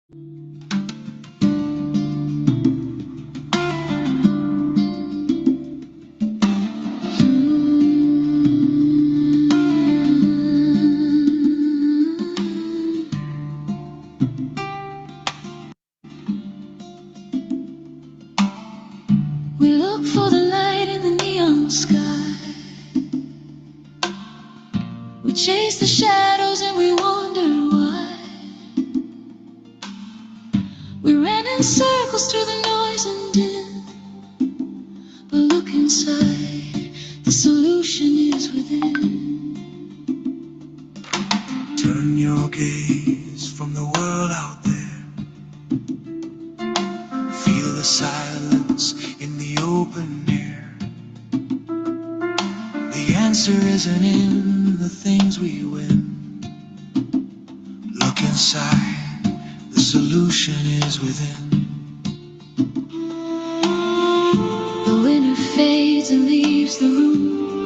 We look for the light in the neon sky. We chase the shadows and we wonder why. We ran in circles through the noise and din. But look inside, the solution is within. Turn your gaze from the world out there. Feel the silence in the open air. The answer isn't in the things we win. Look inside, the solution is within. The winter fades and leaves the room.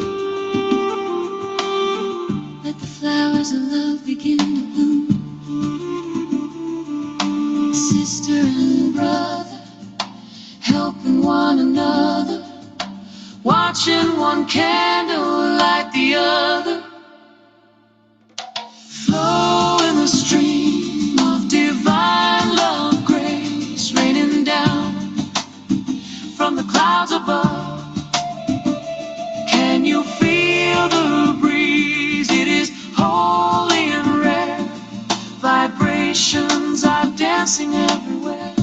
Let the flowers of love begin to bloom. Sister and brother, helping one another, watching one candle light the other. Flow in the stream of divine love, grace raining down from the clouds above. Can you feel the breeze? It is holy and rare. Vibrations are dancing everywhere.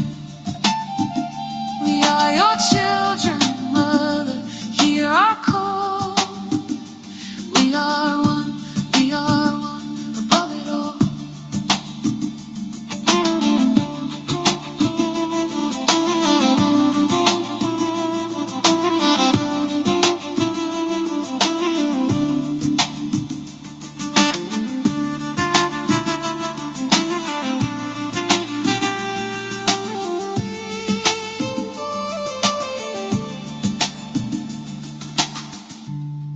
We are your children, Mother, hear our call. We are one above it all.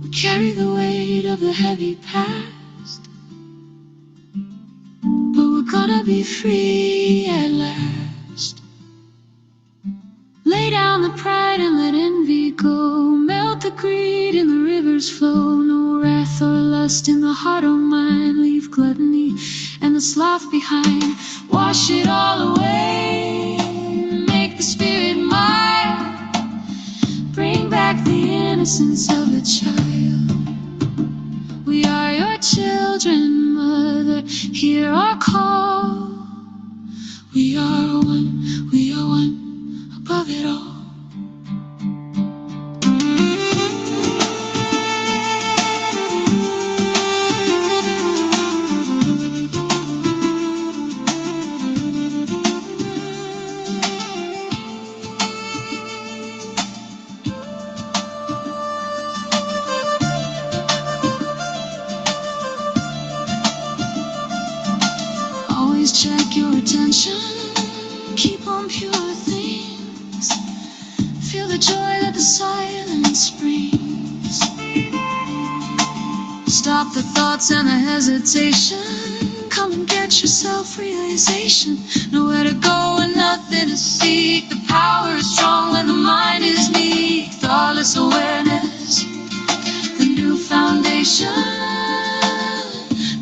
We carry the weight of the heavy past, but we're gonna be free at last. Lay down the pride and let envy go. Melt the greed and the rivers flow. No wrath or lust in the heart or mind. Leave gluttony and the sloth behind. Wash it all away. Make the spirit mild. Bring back the innocence of a child. We are your children, Mother, hear our call. We are one above it all. Always check your attention, keep on pure things. Feel the joy that the silence brings. Stop the thoughts and the hesitation. Come and get your self-realization. Nowhere to go and nothing to seek. The power is strong when the mind is meek. Thoughtless awareness, the new foundation.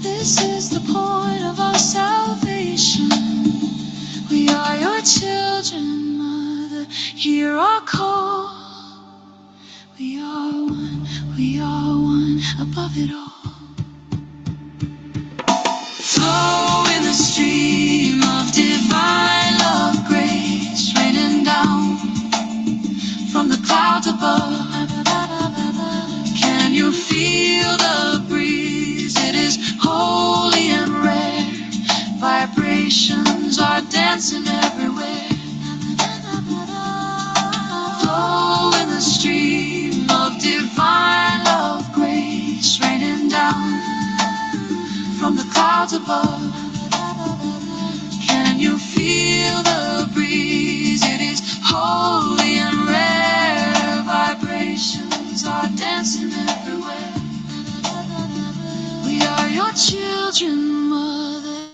This is the point of our salvation. We are your children, Mother, hear our call. We are one above it all. Flow in the stream of divine love, grace raining down from the clouds above. Can you feel the breeze? It is holy and rare. Vibrations are dancing everywhere. Flow in the stream of divine love, grace raining down from the clouds above. Can you feel the breeze? It is holy and rare. Vibrations are dancing everywhere. We are your children, Mother.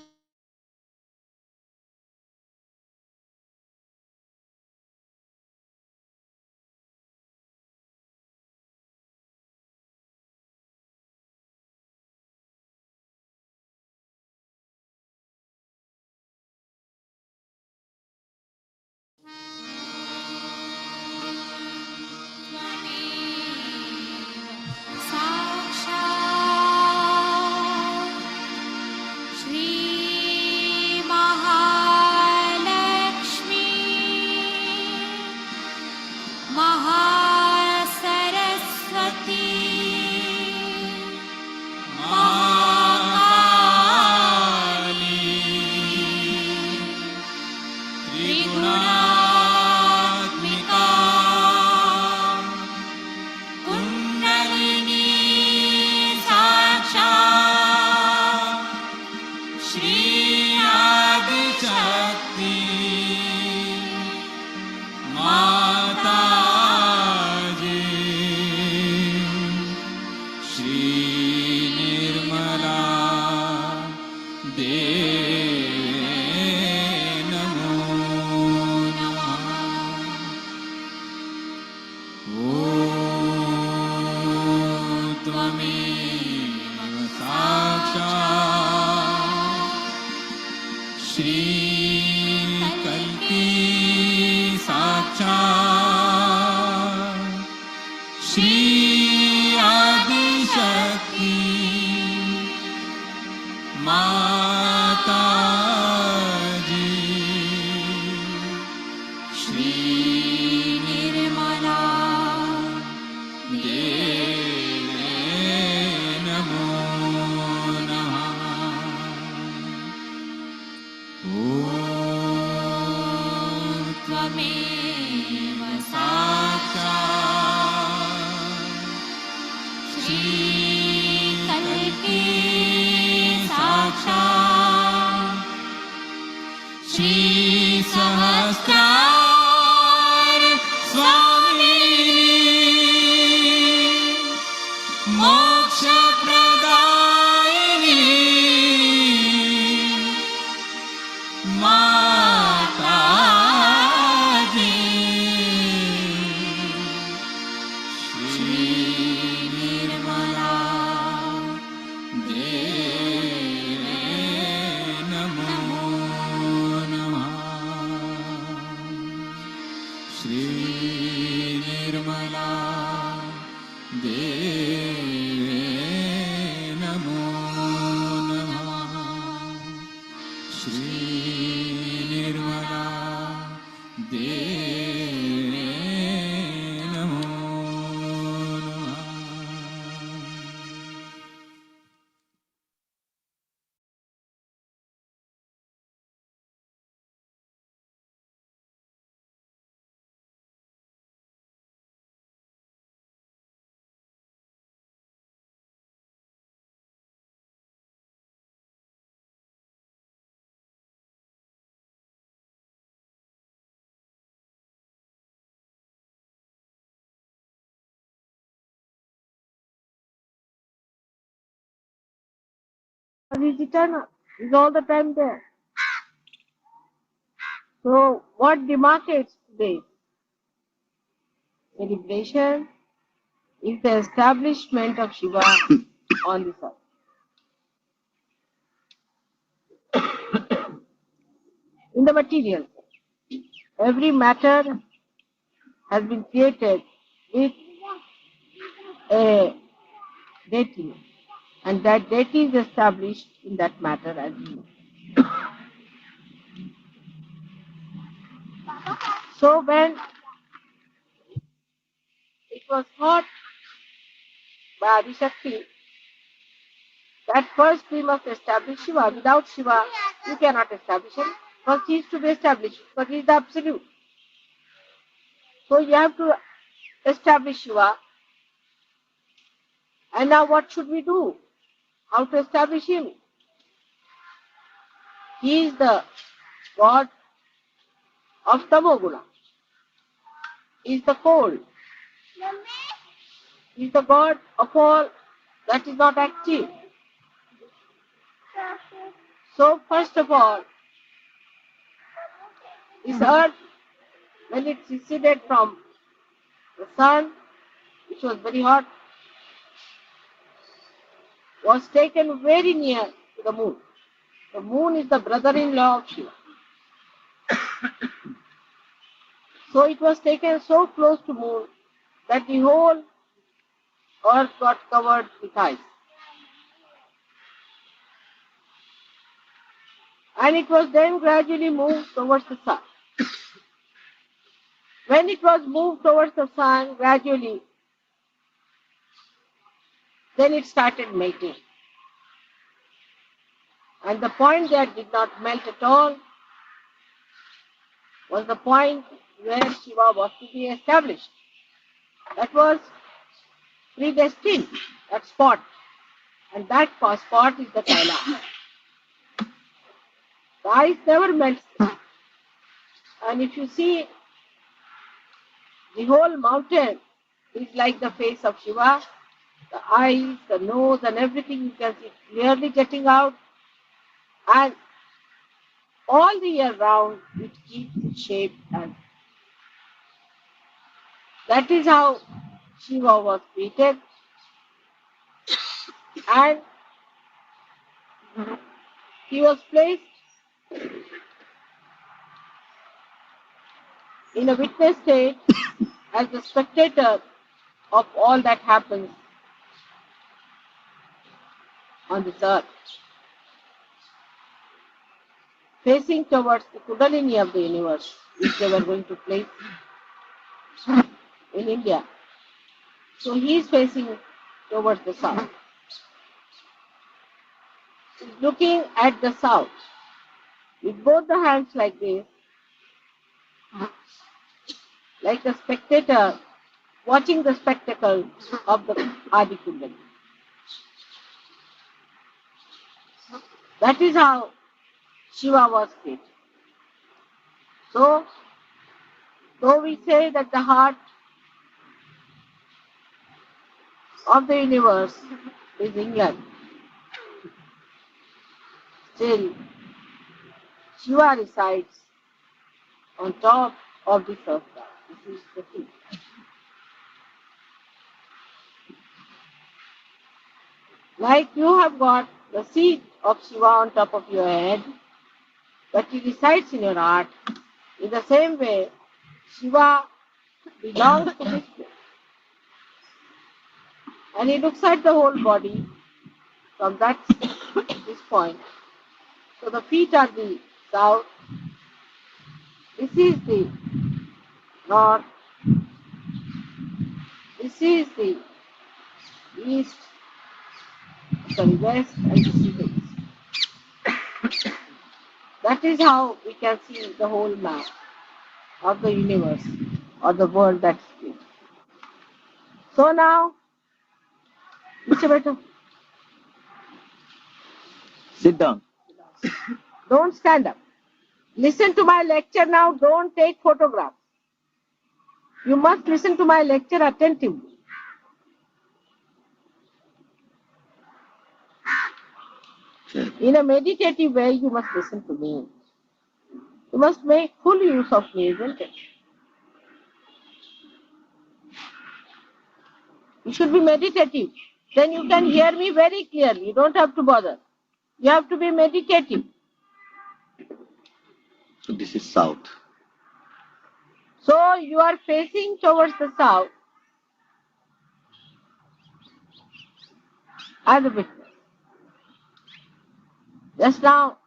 त्रिगुणात्मिका kundalini साक्षात् श्री आदिशक्ति माताजी श्री निर्मला देवी नमो नमः। ॐ त्वमेव साक्षात् श्री कल्की साक्षात् श्री आदिशक्ति माताजी श्री निर्मला देवी नमो नमः। ॐ त्वमेव साक्षात् श्री कल्की साक्षात् श्री सहस्रार स्वामिनी मोक्षप्रदायिनी माताजी श्री निर्मला देवी नमो नमः। श्री निर्मला देवी नमो नमः। श्री निर्मला देवी नमो नमः। Is eternal. Is all the time there. So what demarcates today? Celebration is the establishment of Shiva on this earth. In the material, every matter has been created with a deity, and that deity is established in that matter as you know. So when it was thought by Adishakti that first we must establish Shiva. Without Shiva, you cannot establish him. First he is to be established, but he is the absolute. So you have to establish Shiva. And now what should we do? How to establish him? He is the God of Tamoguna. He is the cold. He is the God of all that is not active. So first of all, this earth, when it receded from the sun, which was very hot, was taken very near to the moon. The moon is the brother-in-law of Shiva. So it was taken so close to moon that the whole earth got covered with ice. And it was then gradually moved towards the sun. When it was moved towards the sun gradually, then it started melting. And the point that did not melt at all was the point where Shiva was to be established. That was predestined, that spot. And that spot is the Kailash. The ice never melts. And if you see, the whole mountain is like the face of Shiva. The eyes, the nose, and everything you can see clearly getting out. And all the year round, it keeps its shape. And that is how Shiva was created. And he was placed in a witness state as the spectator of all that happens on this earth, facing towards the Kundalini of the universe, which they were going to place in India. So he is facing towards the south. He's looking at the south with both the hands like this, like a spectator watching the spectacle of the Adi Kundalini. That is how Shiva was created. So, though we say that the heart of the universe is England, still Shiva resides on top of this earth. This is the thing. Like you have got the seat of Shiva on top of your head, but he resides in your heart. In the same way, Shiva belongs to this place. And he looks at the whole body from this point. So the feet are the south. This is the north. This is the east, west, and this is the east. That is how we can see the whole map of the universe or the world that's here. So now, Mr. Beto, Sit down. don't stand up. Listen to my lecture now, don't take photographs. You must listen to my lecture attentively. Sure. In a meditative way, you must listen to me. You must make full use of me, isn't it? You should be meditative. Then you can hear me very clearly. You don't have to bother. You have to be meditative. So this is south. So you are facing towards the south as a witness. Just now,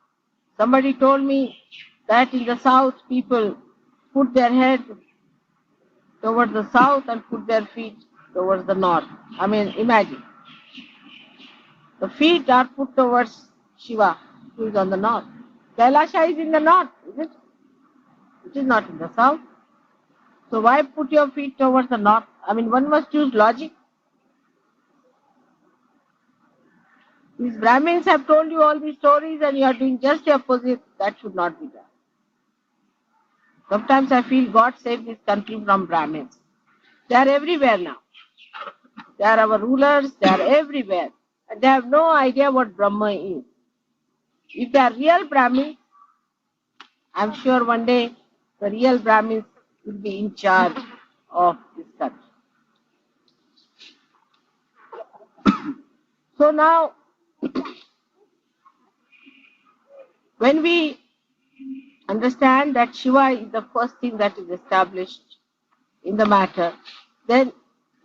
somebody told me that in the south people put their head towards the south and put their feet towards the north. I mean, imagine. The feet are put towards Shiva, who is on the north. Kailasha is in the north, is it? It is not in the south. So why put your feet towards the north? I mean, one must use logic. These Brahmins have told you all these stories and you are doing just the opposite. That should not be done. Sometimes I feel God save this country from Brahmins. They are everywhere now. They are our rulers, they are everywhere. And they have no idea what Brahma is. If they are real Brahmins, I am sure one day the real Brahmins will be in charge of this country. So now, when we understand that Shiva is the first thing that is established in the matter, then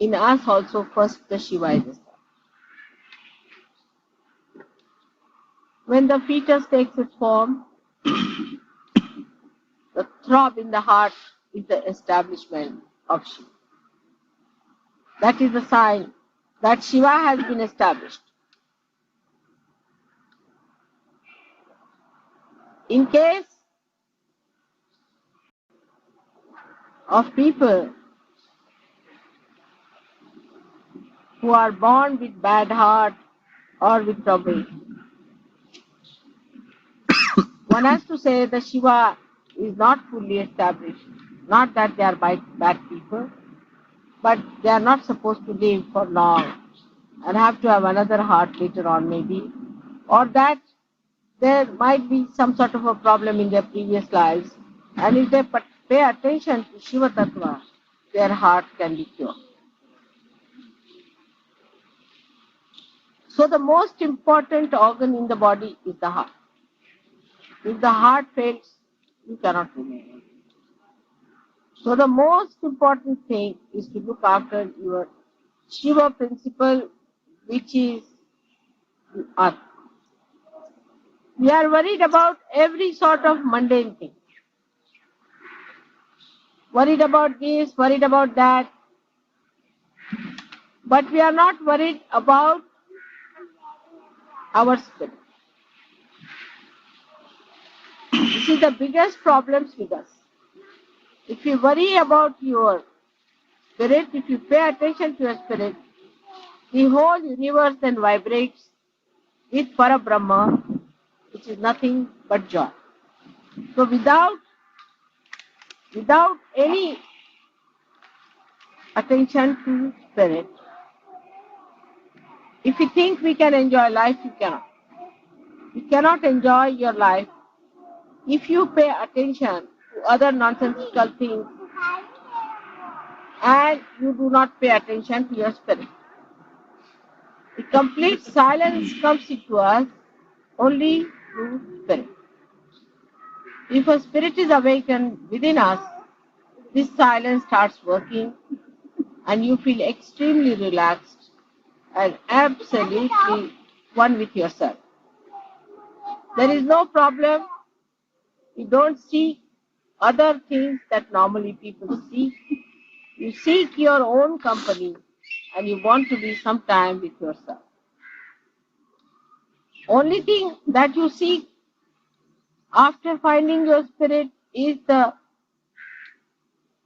in us also first the Shiva is established. When the fetus takes its form, the throb in the heart is the establishment of Shiva. That is the sign that Shiva has been established. In case of people who are born with bad heart or with trouble. One has to say that Shiva is not fully established. Not that they are bad people, but they are not supposed to live for long and have to have another heart later on maybe, or that there might be some sort of a problem in their previous lives, and if they pay attention to Shiva Tattva, their heart can be cured. So the most important organ in the body is the heart. If the heart fails, you cannot remain. So the most important thing is to look after your Shiva principle, which is the earth. We are worried about every sort of mundane thing. Worried about this, worried about that. But we are not worried about our spirit. This is the biggest problems with us. If you worry about your spirit, if you pay attention to your spirit, the whole universe then vibrates with Parabrahma, which is nothing but joy. So without any attention to spirit, if you think we can enjoy life, you cannot. You cannot enjoy your life if you pay attention to other nonsensical things and you do not pay attention to your spirit. The complete silence comes into us only through spirit. If a spirit is awakened within us, this silence starts working and you feel extremely relaxed and absolutely one with yourself. There is no problem. You don't seek other things that normally people seek. You seek your own company and you want to be some time with yourself. Only thing that you seek after finding your spirit is the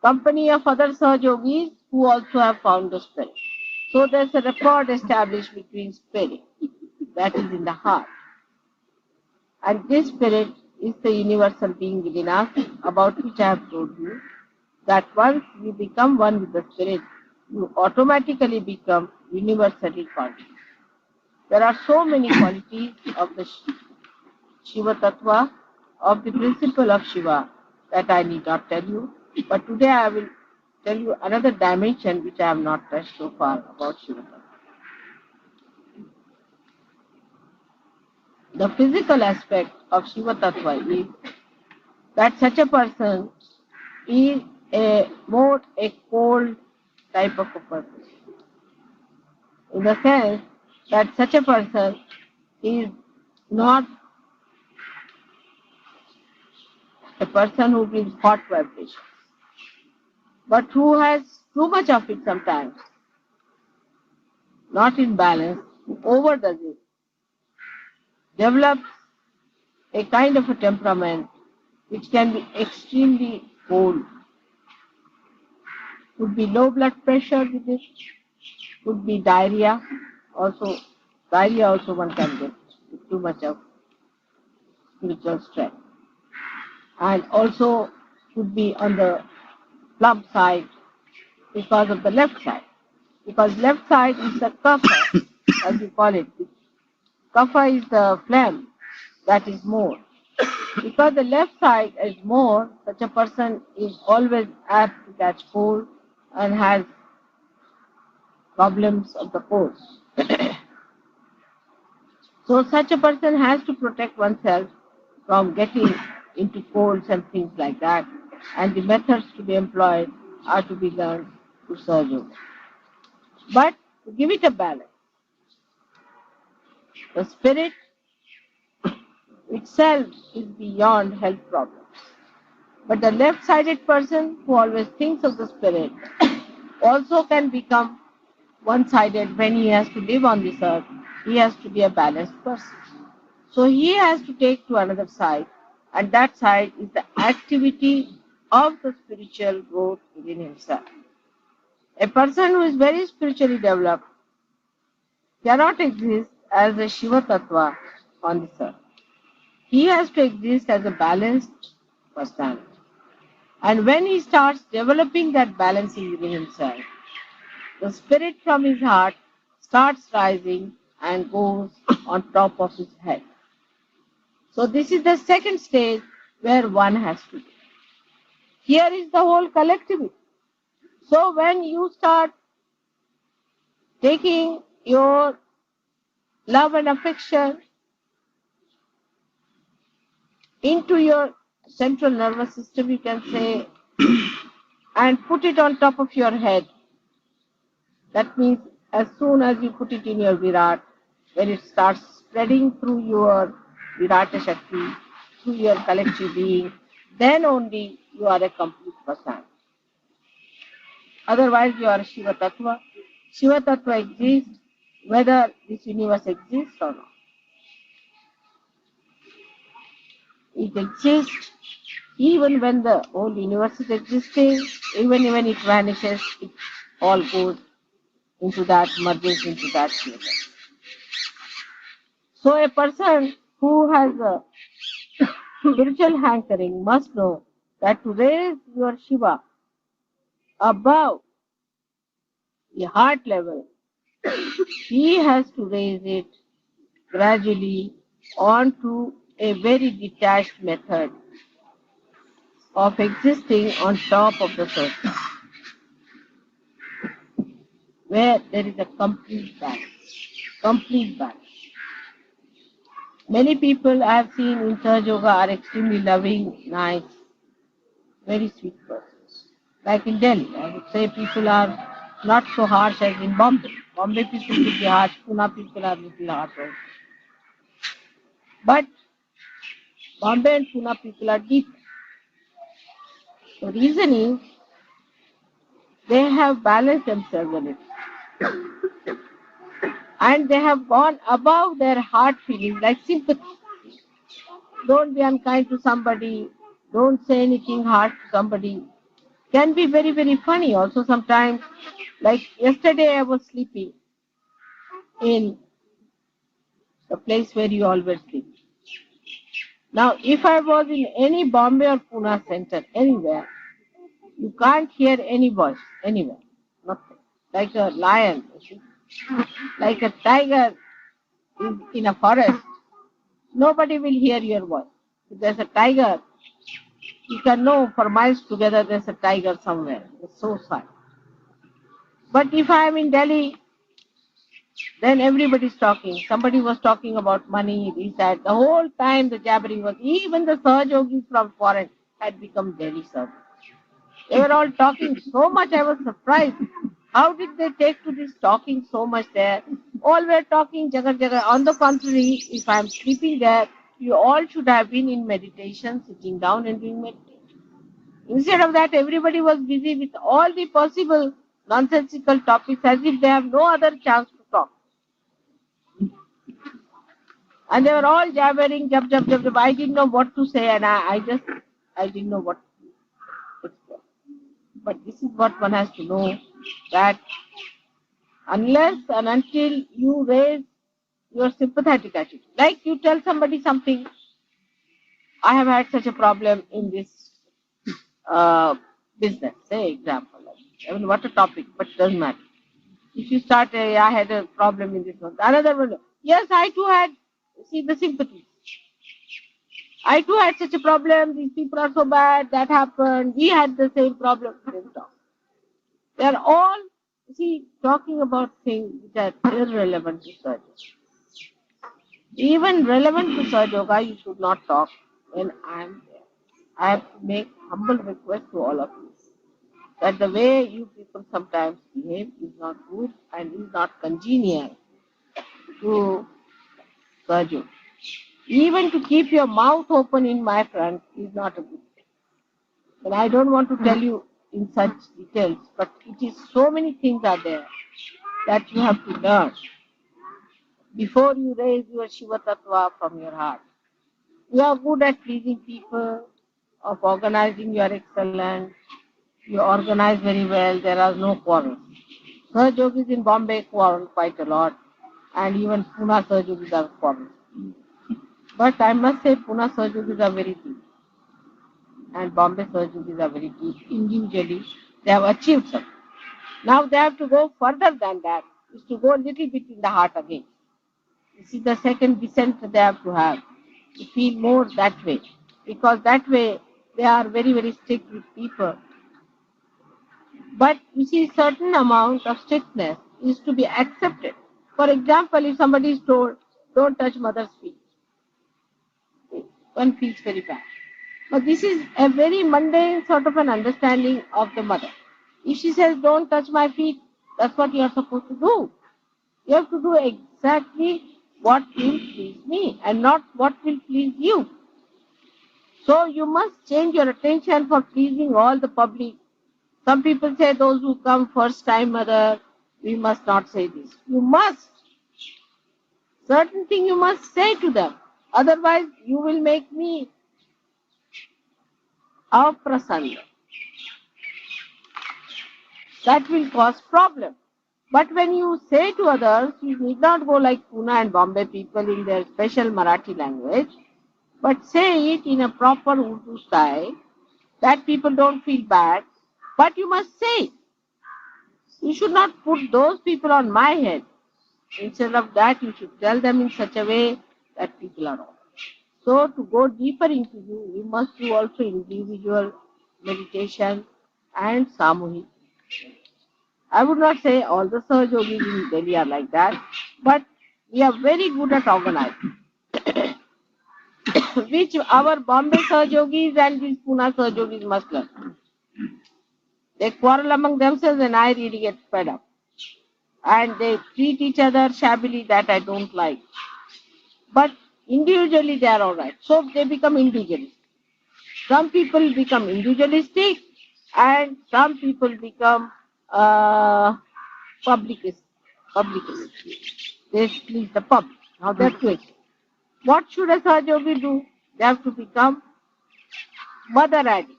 company of other Sahajogis who also have found the spirit. So there's a rapport established between spirit that is in the heart. And this spirit is the universal being within us, about which I have told you, that once you become one with the spirit, you automatically become universally conscious. There are so many qualities of the Shiva Tattva, of the principle of Shiva, that I need not tell you. But today I will tell you another dimension which I have not touched so far about Shiva Tattva. The physical aspect of Shiva Tattva is that such a person is more a cold type of a person. In the sense that such a person is not a person who gives hot vibrations, but who has too much of it sometimes, not in balance, who overdoes it, develops a kind of a temperament which can be extremely cold. Could be low blood pressure with it, could be diarrhea. Diarrhea also one can get with too much of spiritual strength. And also could be on the plump side because of the left side. Because left side is the kapha, as you call it. Kapha is the phlegm that is more. Because the left side is more, such a person is always apt to catch cold and has problems of the pores. So such a person has to protect oneself from getting into colds and things like that. And the methods to be employed are to be learned through Sahaja. But to give it a balance, the spirit itself is beyond health problems. But the left-sided person who always thinks of the spirit also can become one-sided when he has to live on this earth. He has to be a balanced person. So he has to take to another side, and that side is the activity of the spiritual growth in within himself. A person who is very spiritually developed cannot exist as a Shiva Tattva on this earth. He has to exist as a balanced personality. And when he starts developing that balancing within himself, the spirit from his heart starts rising and goes on top of his head. So this is the second stage where one has to be. Here is the whole collectivity. So when you start taking your love and affection into your central nervous system, you can say, and put it on top of your head. That means as soon as you put it in your Virat, when it starts spreading through your Virata Shakti, through your collective being, then only you are a complete person. Otherwise you are Shiva Tattva. Shiva Tattva exists whether this universe exists or not. It exists even when the whole universe is existing, even when it vanishes, it all goes into that, merges into that universe. So a person who has a spiritual hankering must know that to raise your Shiva above the heart level, he has to raise it gradually onto a very detached method of existing on top of the surface, where there is a complete balance. Complete balance. Many people I have seen in Sahaja Yoga are extremely loving, nice, very sweet persons. Like in Delhi, I would say people are not so harsh as in Bombay. Bombay people could be harsh, Pune people are little harsh also. But Bombay and Pune people are deep. The reason is they have balanced themselves a little. And they have gone above their heart feelings like sympathy. Don't be unkind to somebody. Don't say anything harsh to somebody. Can be very, very funny also sometimes. Like yesterday I was sleeping in the place where you always sleep. Now if I was in any Bombay or Pune center, anywhere, you can't hear any voice, anywhere. Nothing. Like a lion, like a tiger is in a forest. Nobody will hear your voice. If there's a tiger, you can know for miles together there's a tiger somewhere. It's so silent. But if I am in Delhi, then everybody's talking. Somebody was talking about money, this, that. The whole time the jabbering was, even the Sahaja yogis from foreign had become Delhi Sahaja. They were all talking so much, I was surprised. How did they take to this talking so much there? All were talking jagar jagar. On the contrary, if I am sleeping there, you all should have been in meditation, sitting down and doing meditation. Instead of that, everybody was busy with all the possible nonsensical topics as if they have no other chance to talk. And they were all jabbering, jab, jab, jab, jab. I didn't know what to say and I didn't know what to say. But this is what one has to know, that unless and until you raise your sympathetic attitude, like you tell somebody something, I have had such a problem in this business, say example. I mean, what a topic, but it doesn't matter. If you start, I had a problem in this one, another one, yes, I too had, see the sympathy. I too had such a problem, these people are so bad, that happened, we had the same problem. They are all, see, talking about things that are irrelevant to Sahaja. Even relevant to Sahaja Yoga, you should not talk when I am there. I have to make humble request to all of you that the way you people sometimes behave is not good and is not congenial to Sahaja Yoga. Even to keep your mouth open in my front is not a good thing. And I don't want to tell you in such details, but it is so many things are there that you have to learn before you raise your Shiva Tattva from your heart. You are good at pleasing people, of organizing, you are excellent. You organize very well. There are no quarrels. Sahajogis in Bombay quarrel quite a lot, and even Pune Sahajogis are quarrels. But I must say Pune Sahajogis are very deep, and Bombay Sahajogis are very deep. Individually, they have achieved something. Now they have to go further than that, is to go a little bit in the heart again. This is the second descent they have to feel more that way. Because that way they are very, very strict with people. But you see, certain amount of strictness is to be accepted. For example, if somebody is told, don't touch mother's feet, one feels very bad. But this is a very mundane sort of an understanding of the mother. If she says, don't touch my feet, that's what you are supposed to do. You have to do exactly what will please me and not what will please you. So you must change your attention for pleasing all the public. Some people say those who come first time, mother, we must not say this. You must. Certain thing you must say to them. Otherwise, you will make me aprasanna. That will cause problem. But when you say to others, you need not go like Pune and Bombay people in their special Marathi language, but say it in a proper Urdu style, that people don't feel bad, but you must say it. You should not put those people on my head. Instead of that, you should tell them in such a way that people are wrong. So to go deeper into you, you must do also individual meditation and samuhik. I would not say all the Sahajogis in Delhi are like that, but we are very good at organizing, which our Bombay Sahajogis and these Pune Sahajogis must learn. They quarrel among themselves and I really get fed up. And they treat each other shabbily, that I don't like. But individually they are alright. So they become individualistic. Some people become individualistic and some people become publicist. They please the public. Now there are two extremes. What should a Sahajogi do? They have to become mother addicts.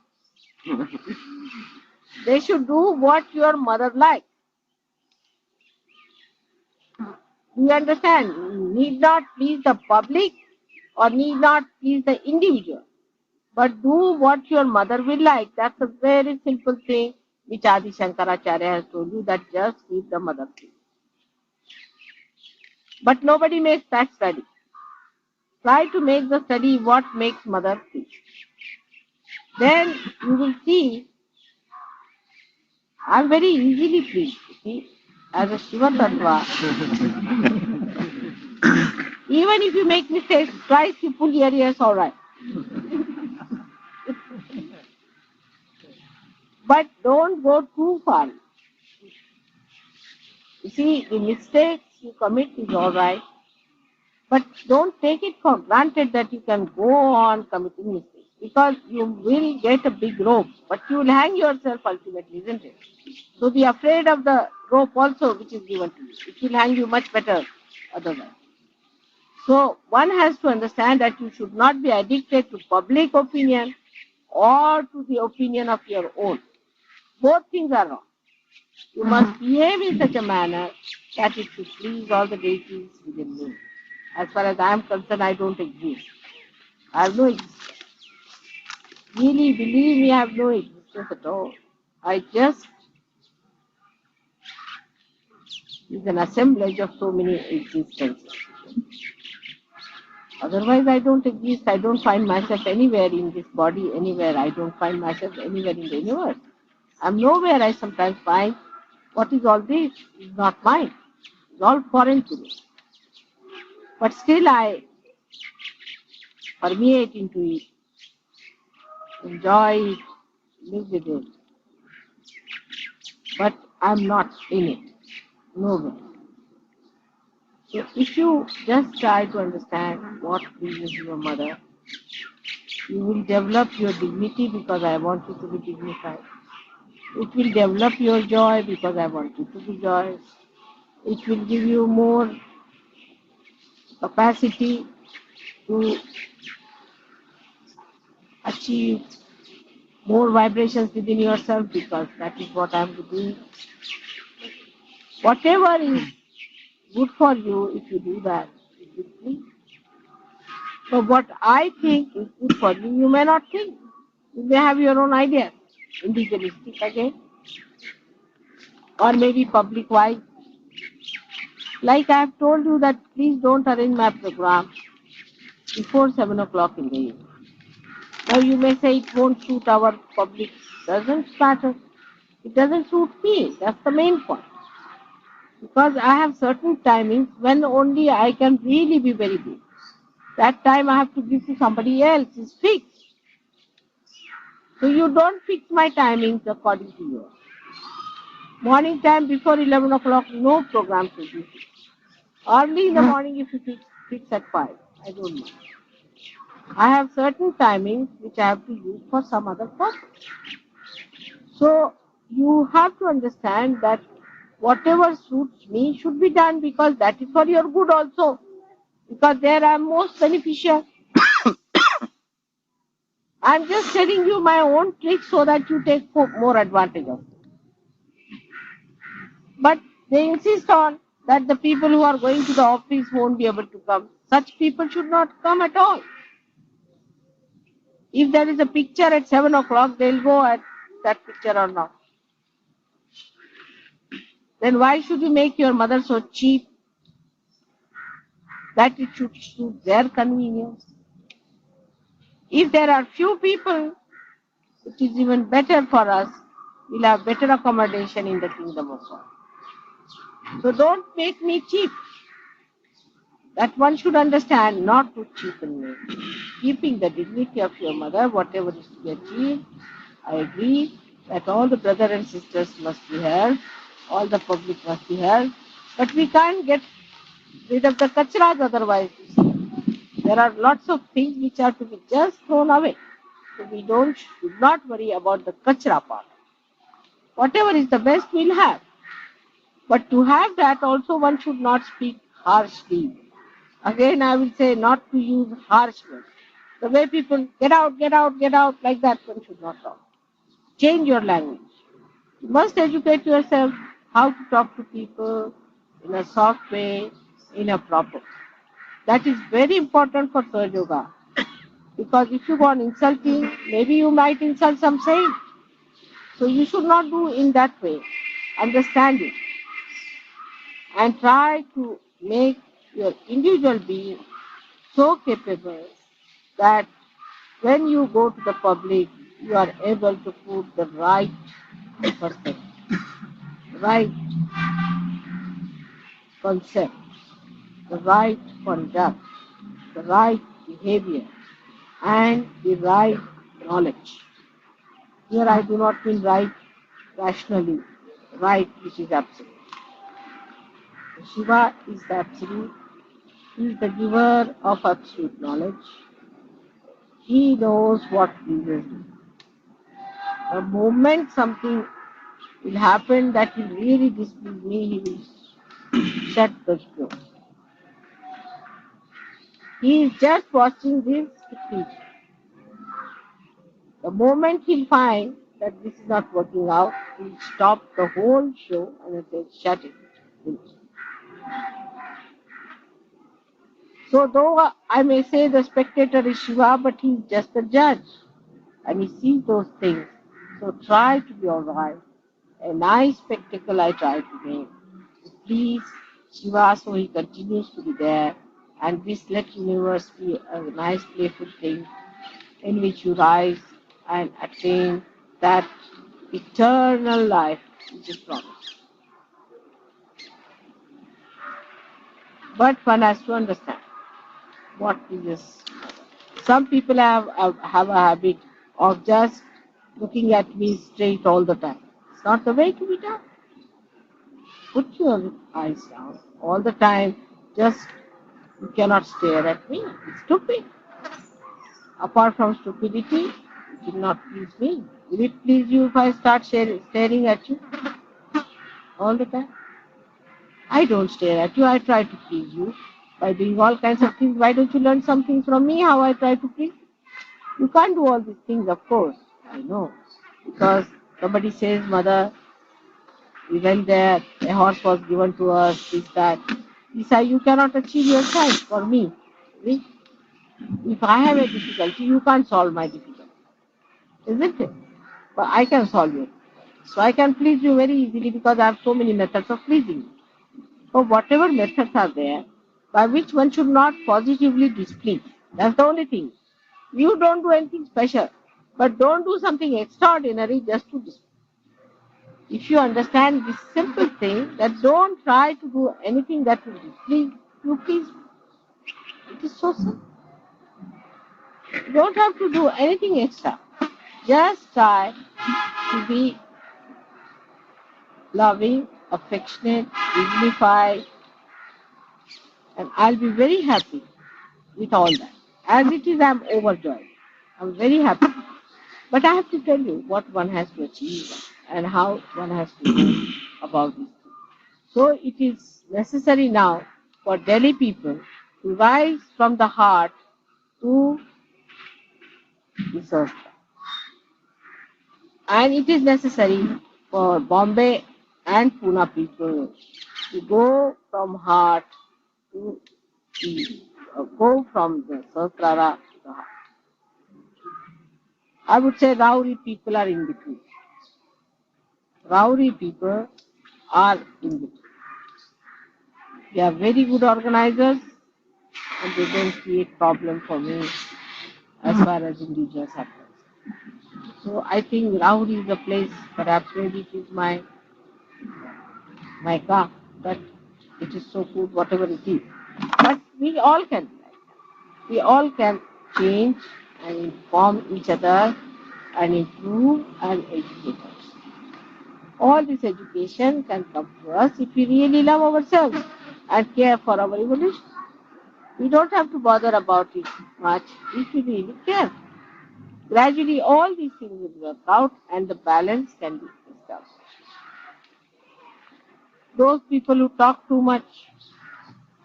They should do what your mother likes. Do you understand? Need not please the public or need not please the individual. But do what your mother will like. That's a very simple thing which Adi Shankaracharya has told you, that just keep the mother free. But nobody makes that study. Try to make the study what makes mother free. Then you will see, I'm very easily pleased. See, as a Shiva Tattva, even if you make mistakes, twice you pull your ears, all right. But don't go too far. You see, the mistakes you commit is all right, but don't take it for granted that you can go on committing mistakes, because you will get a big rope, but you will hang yourself ultimately, isn't it? So be afraid of the rope also which is given to you. It will hang you much better otherwise. So one has to understand that you should not be addicted to public opinion or to the opinion of your own. Both things are wrong. You must behave in such a manner that it should please all the deities within me. As far as I am concerned, I don't exist. I have no existence. Really, believe me, I have no existence at all. I just is an assemblage of so many existences. Otherwise, I don't exist. I don't find myself anywhere in this body, anywhere. I don't find myself anywhere in the universe. I'm nowhere. I sometimes find, what is all this? It's not mine. It's all foreign to me. But still I permeate into it, enjoy it, live with it. But I'm not in it. Nowhere. So if you just try to understand what pleases your mother, you will develop your dignity because I want you to be dignified. It will develop your joy because I want you to be joyous. It will give you more capacity to achieve more vibrations within yourself, because that is what I'm doing. Whatever is good for you, if you do that, it will be. So what I think is good for you, you may not think. You may have your own ideas, individualistic again, or maybe public wise. Like I have told you that please don't arrange my program before 7 o'clock in the evening. Now you may say it won't suit our public. Doesn't matter. It doesn't suit me. That's the main point. Because I have certain timings when only I can really be very good. That time I have to give to somebody else. It's fixed. So you don't fix my timings according to yours. Morning time before 11 o'clock, no program should be fixed. Early in the morning if you fix at 5. I don't know. I have certain timings which I have to use for some other purpose. So you have to understand that whatever suits me should be done, because that is for your good also. Because there I am most beneficial. I am just telling you my own trick so that you take more advantage of it. But they insist on that the people who are going to the office won't be able to come. Such people should not come at all. If there is a picture at 7 o'clock, they'll go at that picture or not. Then why should you make your mother so cheap that it should suit their convenience? If there are few people, it is even better for us. We'll have better accommodation in the kingdom of God. So don't make me cheap. That one should understand, not to cheapen me. Keeping the dignity of your mother, whatever is to be achieved, I agree that all the brothers and sisters must be held, all the public must be held, but we can't get rid of the kachras otherwise. There are lots of things which are to be just thrown away. So we should not worry about the kachra part. Whatever is the best we'll have. But to have that also one should not speak harshly. Again I will say not to use harsh words. The way people get out, like that one should not talk. Change your language. You must educate yourself how to talk to people in a soft way, in a proper way. That is very important for Sahaja Yoga. Because if you go on insulting, maybe you might insult some saint. So you should not do in that way. Understand it. And try to make your individual being so capable that when you go to the public, you are able to put the right perspective, right concept, the right conduct, the right behavior, and the right knowledge. Here I do not mean right rationally, right which is absolute. Shiva is the absolute. He is the giver of absolute knowledge. He knows what he will do. The moment something will happen that will really displease me, he will shut the door. He is just watching this to teach. The moment he'll find that this is not working out, he'll stop the whole show and he'll say, shut it. So though I may say the spectator is Shiva, but he's just a judge. And he sees those things. So try to be alright. A nice spectacle I try to make. Please, Shiva, so he continues to be there. And this let universe be a nice playful thing in which you rise and attain that eternal life which is promised. But one has to understand what is this. Some people have a habit of just looking at me straight all the time. It's not the way to be done. Put your eyes down all the time. Just you cannot stare at me. It's stupid. Apart from stupidity, it will not please me. Will it please you if I start staring at you all the time? I don't stare at you. I try to please you by doing all kinds of things. Why don't you learn something from me how I try to please? You can't do all these things, of course. I know. Because somebody says, Mother, we went there, a horse was given to us, this, that. Lisa, you cannot achieve your child for me. See? If I have a difficulty, you can't solve my difficulty. Isn't it? But I can solve it. So I can please you very easily because I have so many methods of pleasing you. So whatever methods are there, by which one should not positively displease. That's the only thing. You don't do anything special, but don't do something extraordinary just to displease. If you understand this simple thing, that don't try to do anything that will displease you, please. It is so simple. You don't have to do anything extra. Just try to be loving, affectionate, dignified, and I'll be very happy with all that. As it is, I'm overjoyed. I'm very happy. But I have to tell you what one has to achieve and how one has to go about this. So it is necessary now for Delhi people to rise from the heart to the surface. And it is necessary for Bombay and Pune people to go from heart to the, go from the Sahasrara to the heart. I would say Rauri people are in between. Rauri people are in between. They are very good organizers and they don't create problem for me as far as individuals are concerned. So I think Rauri is a place, perhaps maybe it is my car, but it is so good, whatever it is. But we all can do that. We all can change and inform each other and improve and educate us. All this education can come to us if we really love ourselves and care for our evolution. We don't have to bother about it much if we really care. Gradually, all these things will work out and the balance can be established. Those people who talk too much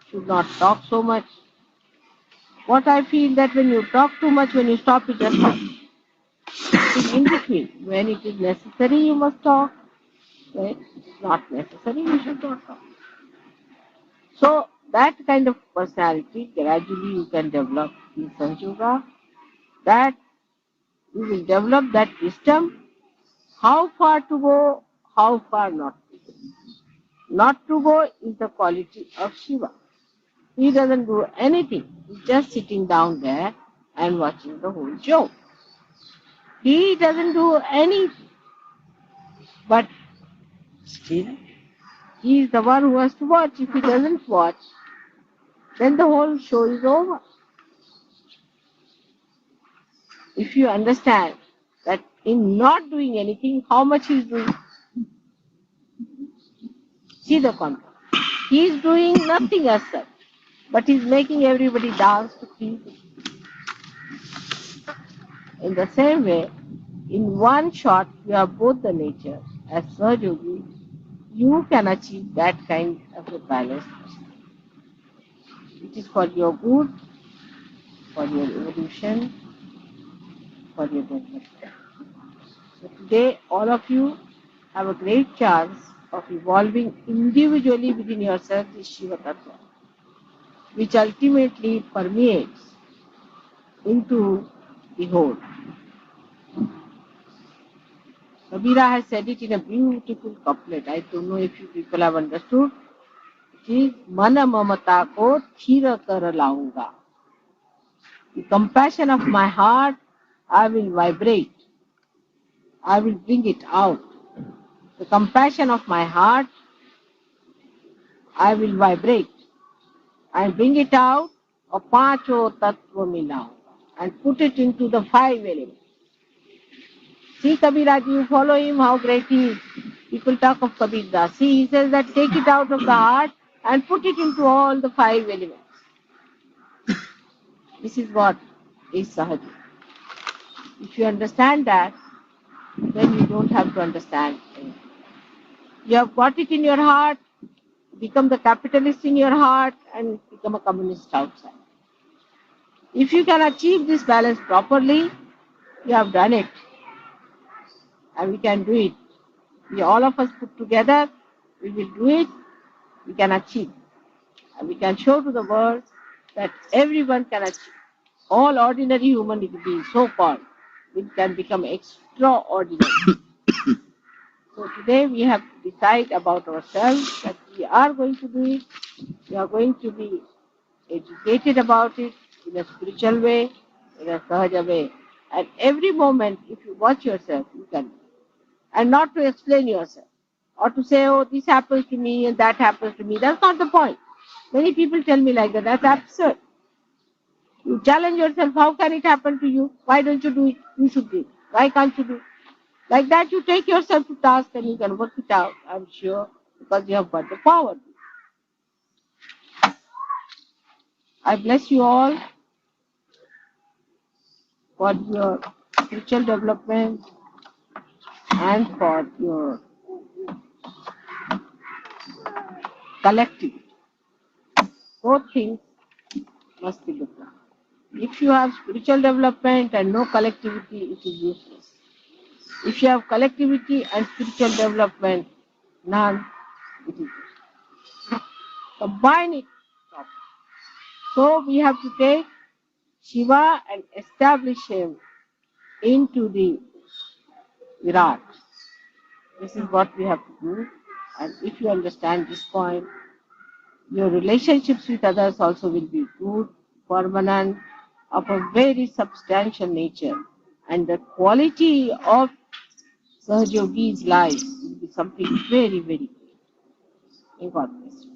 should not talk so much. What I feel that when you talk too much, when you stop, you just stop. In between, when it is necessary, you must talk. When it is not necessary, you should not talk. So that kind of personality gradually you can develop in Sahaja Yoga. That you will develop that wisdom. How far to go, how far not to go. Not to go is the quality of Shiva. He doesn't do anything. He's just sitting down there and watching the whole show. He doesn't do anything. But still, he is the one who has to watch. If he doesn't watch, then the whole show is over. If you understand that in not doing anything, how much he is doing, see the contrast. He is doing nothing as such, but he is making everybody dance to please him. In the same way, in one shot, you have both the nature. As Sahaja Yogi, you can achieve that kind of a balance. It is for your good, for your evolution, for your development. So today, all of you have a great chance of evolving individually within yourself this Shiva Tattva, which ultimately permeates into the whole. Kabira has said it in a beautiful couplet. I don't know if you people have understood. It is Mana Mamata ko thira kar launga. The compassion of my heart, I will vibrate. I will bring it out. The compassion of my heart, I will vibrate. I bring it out, a pancho tattva milaunga, and put it into the 5 elements. See Kabiraj, you follow him, how great he is. People talk of Kabir Das. See, he says that take it out of the heart and put it into all the 5 elements. This is what is Sahaja. If you understand that, then you don't have to understand anything. You have got it in your heart, become the capitalist in your heart, and become a communist outside. If you can achieve this balance properly, you have done it. and we can do it. We all of us put together, we will do it, we can achieve. And we can show to the world that everyone can achieve. All ordinary human beings, so called, we can become extraordinary. So today we have to decide about ourselves that we are going to do it, we are going to be educated about it in a spiritual way, in a Sahaja way. And every moment, if you watch yourself, you can. And not to explain yourself. Or to say, oh, this happens to me and that happens to me. That's not the point. Many people tell me like that. That's absurd. You challenge yourself, how can it happen to you? Why don't you do it? You should do it. Why can't you do it? Like that, you take yourself to task and you can work it out, I'm sure, because you have got the power. I bless you all for your spiritual development and for your collectivity. Both things must be looked at. If you have spiritual development and no collectivity, it is useless. If you have collectivity and spiritual development, none, it is useless. Combine it properly. So we have to take Shiva and establish him into the Virat. This is what we have to do. And if you understand this point, your relationships with others also will be good, permanent, of a very substantial nature. And the quality of Sahajogi's life will be something very, very great. May God bless you.